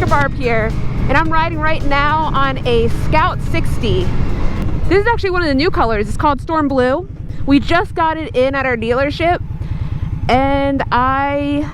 Breaker Barb here, and I'm riding right now on a Scout 60. This is actually one of the new colors. It's called Storm Blue. We just got it in at our dealership, and I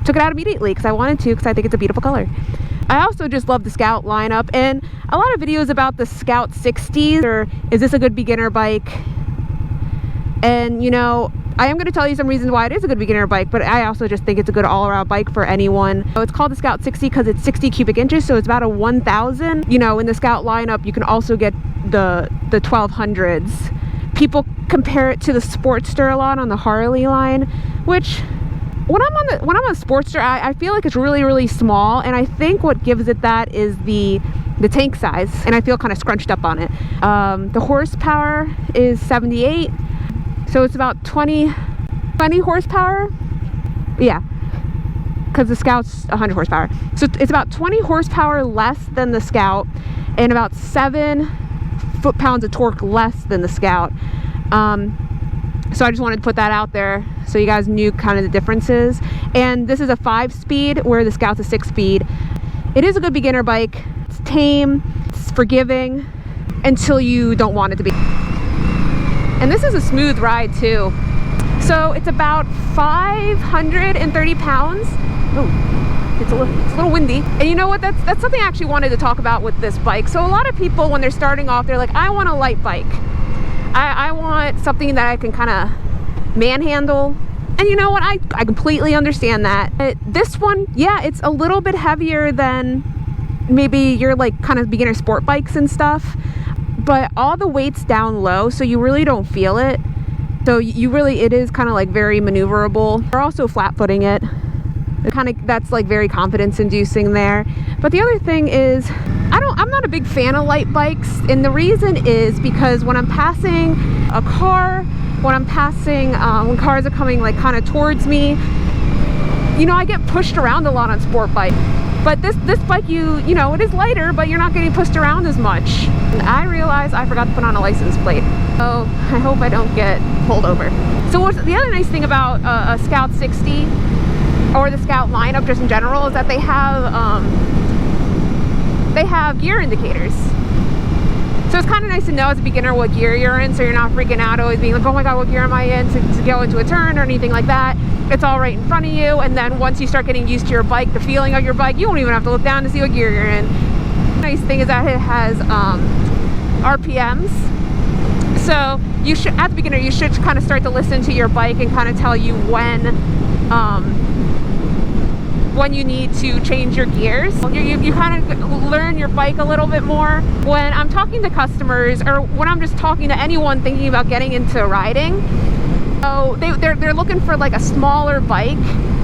took it out immediately because I wanted to, because I think it's a beautiful color. I also just love the Scout lineup, and a lot of videos about the Scout 60s, or is this a good beginner bike? And you know, I am going to tell you some reasons why it is a good beginner bike, but I also just think it's a good all-around bike for anyone. So it's called the Scout 60 because it's 60 cubic inches, so it's about a 1,000. You know, in the Scout lineup, you can also get the 1200s. People compare it to the Sportster a lot on the Harley line, which when I'm on a Sportster, I feel like it's really small, and I think what gives it that is the tank size, and I feel kind of scrunched up on it. The horsepower is 78. So it's about 20 horsepower. Yeah, because the Scout's 100 horsepower. So it's about 20 horsepower less than the Scout, and about 7 foot-pounds of torque less than the Scout. So I just wanted to put that out there so you guys knew kind of the differences. And this is a 5-speed, where the Scout's a 6-speed. It is a good beginner bike. It's tame, it's forgiving, until you don't want it to be. And this is a smooth ride too. So it's about 530 pounds. Oh, it's a little windy. And you know what? That's something I actually wanted to talk about with this bike. So a lot of people, when they're starting off, they're like, I want a light bike. I want something that I can kind of manhandle. And you know what? I completely understand that. This one, yeah, it's a little bit heavier than maybe your like kind of beginner sport bikes and stuff. But all the weight's down low, so you really don't feel it. So it is kind of like very maneuverable. We're also flat footing it. That's like very confidence inducing there. But the other thing is, I'm not a big fan of light bikes, and the reason is because when I'm passing a car, when cars are coming like kind of towards me, you know, I get pushed around a lot on sport bike. But this bike, you know, it is lighter, but you're not getting pushed around as much. And I realized I forgot to put on a license plate. So I hope I don't get pulled over. So what's the other nice thing about a Scout 60, or the Scout lineup just in general, is that they have gear indicators. So it's kind of nice to know as a beginner what gear you're in, so you're not freaking out always being like, oh my god, what gear am I in to go into a turn or anything like that. It's all right in front of you, and then once you start getting used to your bike, the feeling of your bike, you won't even have to look down to see what gear you're in. The nice thing is that it has RPMs. So you should, at the beginner, you should kind of start to listen to your bike and kind of tell you when you need to change your gears. You kind of learn your bike a little bit more. When I'm talking to customers, or when I'm just talking to anyone thinking about getting into riding, so they're looking for like a smaller bike,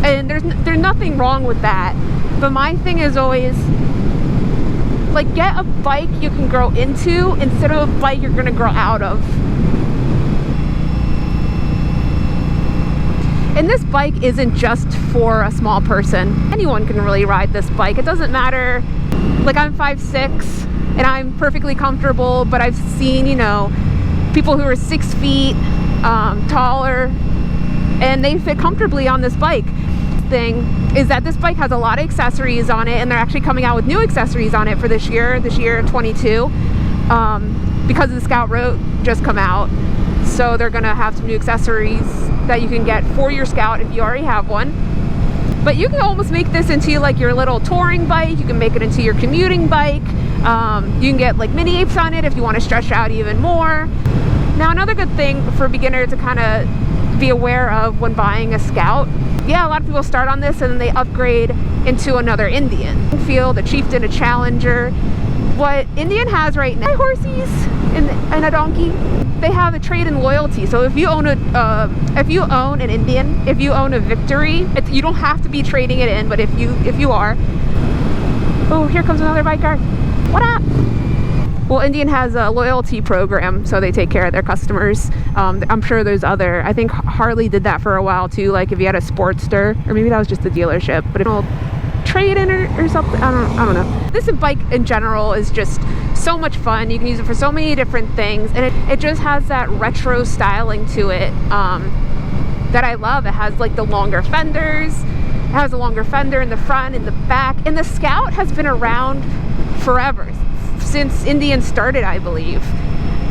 and there's nothing wrong with that. But my thing is always, like, get a bike you can grow into instead of a bike you're gonna grow out of. And this bike isn't just for a small person. Anyone can really ride this bike. It doesn't matter, like, I'm 5'6", and I'm perfectly comfortable, but I've seen, you know, people who are 6 feet taller, and they fit comfortably on this bike. Thing is that this bike has a lot of accessories on it, and they're actually coming out with new accessories on it for this year 22, because the Scout Road just come out. So they're gonna have some new accessories that you can get for your Scout if you already have one. But you can almost make this into like your little touring bike. You can make it into your commuting bike. You can get like mini apes on it if you want to stretch out even more. Now, another good thing for a beginner to kind of be aware of when buying a Scout, yeah, a lot of people start on this and then they upgrade into another Indian. Field, a Chieftain, a Challenger. What Indian has right now, horsies and a donkey, they have a trade-in loyalty. So if you own an Indian, if you own a Victory, you don't have to be trading it in, but if you are, oh, here comes another biker. What up? Well, Indian has a loyalty program, so they take care of their customers. I'm sure there's other, I think Harley did that for a while too, like if you had a Sportster, or maybe that was just the dealership, but it'll trade in or something. I don't know. This bike in general is just so much fun. You can use it for so many different things, and it just has that retro styling to it that I love. It has like the longer fenders. It has a longer fender in the front, in the back, and the Scout has been around forever, since Indian started, I believe.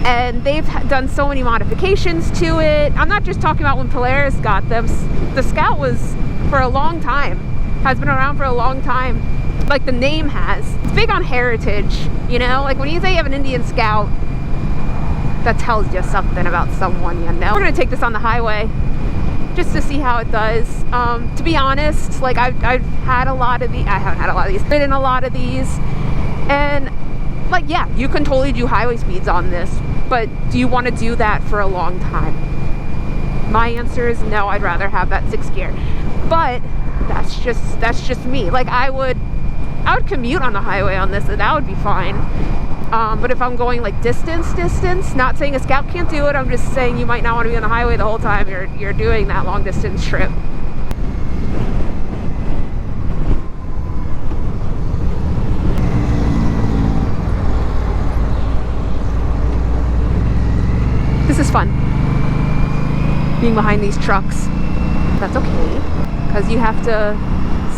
And they've done so many modifications to it. I'm not just talking about when Polaris got them. The Scout was for a long time, has been around for a long time, like the name has. It's big on heritage, you know? Like when you say you have an Indian Scout, that tells you something about someone, you know? We're gonna take this on the highway just to see how it does. To be honest, like I've had a lot of these, I haven't had a lot of these, ridden a lot of these, and like, yeah, you can totally do highway speeds on this, but do you want to do that for a long time? My answer is no. I'd rather have that 6th gear, but that's just me. Like I would commute on the highway on this, and that would be fine. But if I'm going like distance, not saying a Scout can't do it, I'm just saying you might not want to be on the highway the whole time you're doing that long distance trip. This is fun, being behind these trucks. That's okay, because you have to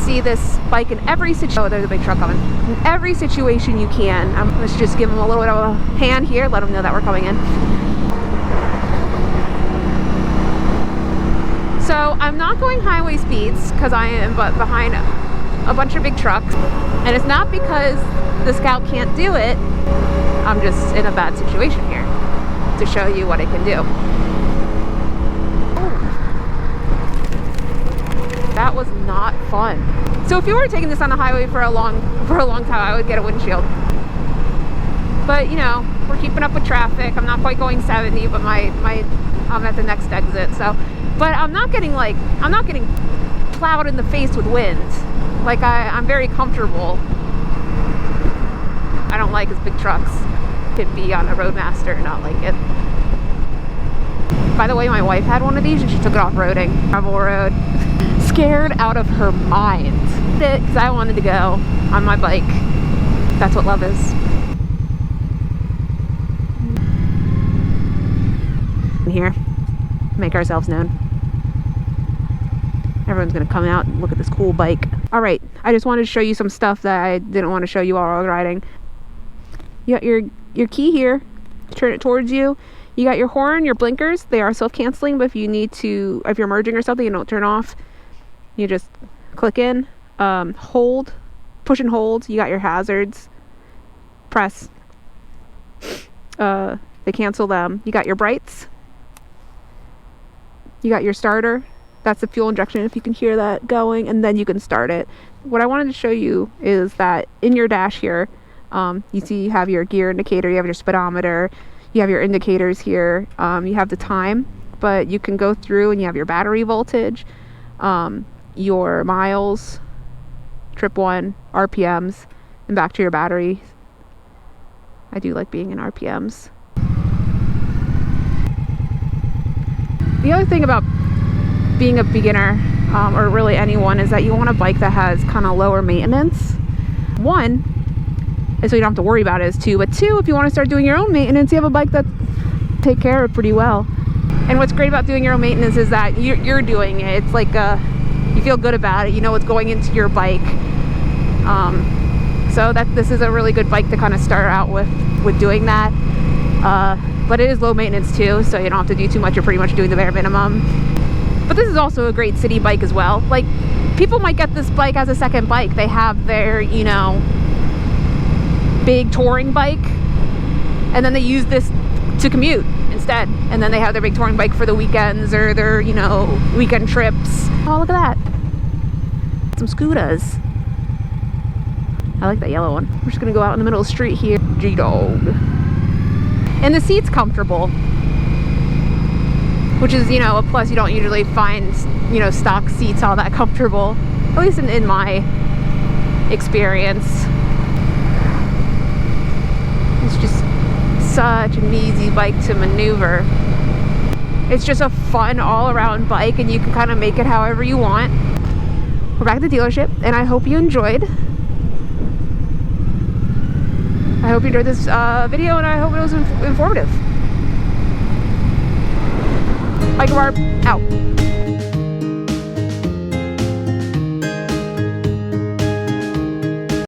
see this bike in every situation. Oh, there's a big truck coming. In every situation you can. Let's just give them a little bit of a hand here, let them know that we're coming in. So I'm not going highway speeds because I am behind a bunch of big trucks, and it's not because the Scout can't do it. I'm just in a bad situation here to show you what it can do. That was not fun. So if you were taking this on the highway for a long time, I would get a windshield. But you know, we're keeping up with traffic. I'm not quite going 70, but I'm at the next exit. So, but I'm not getting plowed in the face with wind. Like I'm very comfortable. I don't like as big trucks can be on a Roadmaster and not like it. By the way, my wife had one of these and she took it off-roading, gravel road. Scared out of her mind. Because I wanted to go on my bike. That's what love is. Here, make ourselves known. Everyone's gonna come out and look at this cool bike. All right, I just wanted to show you some stuff that I didn't want to show you while I was riding. You got your key here. Turn it towards you. You got your horn, your blinkers. They are self-canceling, but if you're merging or something, you don't turn off. You just click in, hold, push and hold. You got your hazards. Press. They cancel them. You got your brights. You got your starter. That's the fuel injection, if you can hear that going, and then you can start it. What I wanted to show you is that in your dash here, you see you have your gear indicator, you have your speedometer, you have your indicators here, you have the time, but you can go through and you have your battery voltage, your miles, trip 1, RPMs, and back to your battery. I do like being in RPMs. The other thing about being a beginner, or really anyone, is that you want a bike that has kind of lower maintenance. 1, so you don't have to worry about it, as 2, but 2, if you want to start doing your own maintenance, you have a bike that take care of it pretty well. And what's great about doing your own maintenance is that you're doing it. It's like you feel good about it. You know what's going into your bike. So this is a really good bike to kind of start out with doing that. But it is low maintenance too, so you don't have to do too much. You're pretty much doing the bare minimum. But this is also a great city bike as well. Like, people might get this bike as a second bike. They have their, you know, big touring bike, and then they use this to commute instead. And then they have their big touring bike for the weekends or their, you know, weekend trips. Oh, look at that. Some scooters. I like that yellow one. We're just gonna go out in the middle of the street here. G-Dog. And the seat's comfortable, which is, you know, a plus. You don't usually find, you know, stock seats all that comfortable, at least in my experience. It's just such an easy bike to maneuver. It's just a fun all-around bike, and you can kind of make it however you want. We're back at the dealership, and I hope you enjoyed. I hope you enjoyed this video, and I hope it was informative. Bike Barb, out.